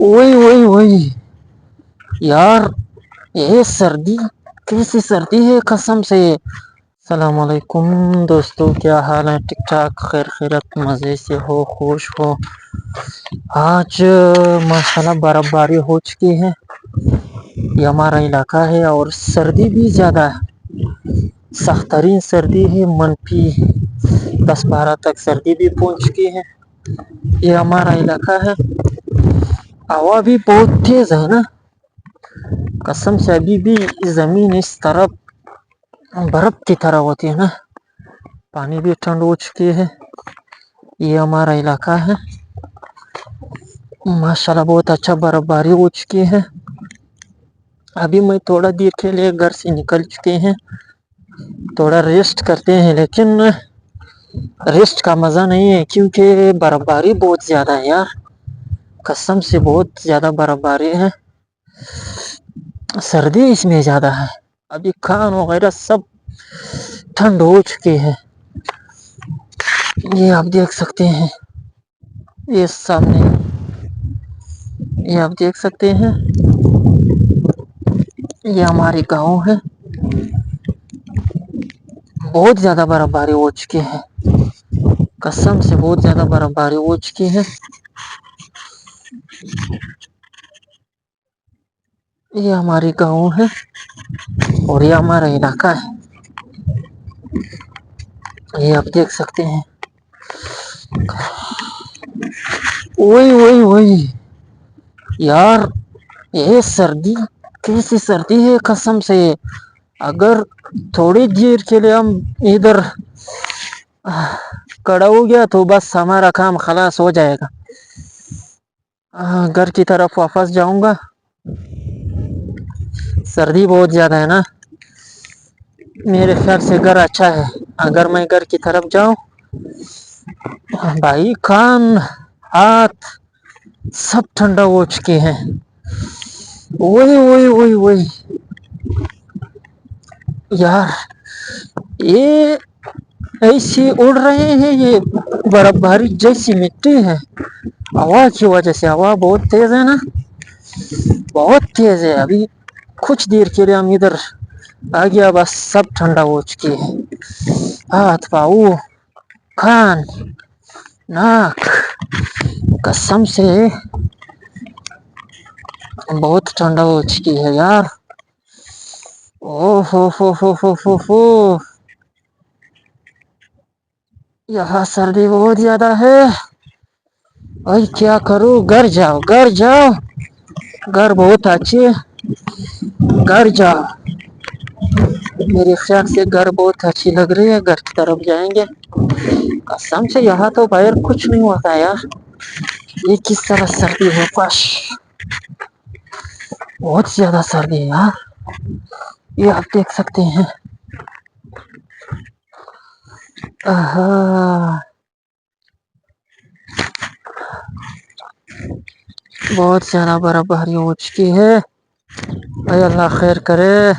وہی وہی وہی یار، یہ سردی کیسی سردی ہے قسم سے. السلام علیکم دوستو، کیا حال ہے؟ ٹھیک ٹھاک، خیر خیرت، مزے سے ہو، خوش ہو؟ آج ماشاءاللہ برف باری ہو چکی ہے. یہ ہمارا علاقہ ہے اور سردی بھی زیادہ ہے. سخت ترین سردی ہے، -10 -12 تک سردی بھی پہنچ چکی ہے. یہ ہمارا علاقہ ہے. ہوا بھی بہت تیز ہے نا، قسم سے. ابھی بھی زمین اس طرف برف کی طرح ہوتی ہے نا. پانی بھی ٹھنڈ ہو چکی ہے. یہ ہمارا علاقہ ہے. ماشاءاللہ بہت اچھا برف باری ہو چکی ہے. ابھی میں تھوڑا دیر کے لیے گھر سے نکل چکے ہیں. تھوڑا ریسٹ کرتے ہیں، لیکن ریسٹ کا مزہ نہیں ہے کیونکہ برف باری بہت زیادہ ہے یار. قسم سے بہت زیادہ برف باری ہے. سردی اس میں زیادہ ہے. ابھی کھان وغیرہ سب ٹھنڈ ہو چکی ہے. یہ آپ دیکھ سکتے ہیں، یہ سامنے یہ آپ دیکھ سکتے ہیں. یہ ہماری گاؤں ہے. بہت زیادہ برف باری ہو چکی ہے. قسم سے بہت زیادہ برف باری ہو چکی ہے. یہ ہماری گاؤں ہے اور یہ ہمارا علاقہ ہے. یہ آپ دیکھ سکتے ہیں. وہی وہی وہی یار، یہ سردی کیسی سردی ہے قسم سے. اگر تھوڑی دیر کے لیے ہم ادھر کڑا ہو گیا تو بس ہمارا کام خلاص ہو جائے گا. گھر کی طرف واپس جاؤں گا. سردی بہت زیادہ ہے نا. میرے خیال سے گھر اچھا ہے. اگر میں گھر کی طرف جاؤں، بھائی کان ہاتھ سب ٹھنڈا ہو چکے ہیں. وہی وہی وہی وہی یار، یہ ایسی اڑ رہے ہیں. یہ برف باری جیسی مٹی ہے. ہوا کی وجہ سے، ہوا بہت تیز ہے نا، بہت تیز ہے. ابھی کچھ دیر کے لیے ہم ادھر آ گیا، بس سب ٹھنڈا ہو چکی ہے. ہاتھ پاؤ کان ناک قسم سے بہت ٹھنڈا ہو چکی ہے یار. او ہو یہاں سردی بہت زیادہ ہے. اور کیا کروں؟ گھر جاؤ، گھر جاؤ. گھر بہت اچھے، گھر جاؤ. میرے خیال سے گھر بہت اچھی لگ رہی ہے. گھر کی طرف جائیں گے. قسم سے یہاں تو باہر کچھ نہیں ہوتا یار. یہ کس طرح سردی ہے؟ بہت زیادہ سردی ہے یار. یہ آپ دیکھ سکتے ہیں. بہت زیادہ برف باری ہو چکی ہے. اے اللہ خیر کرے.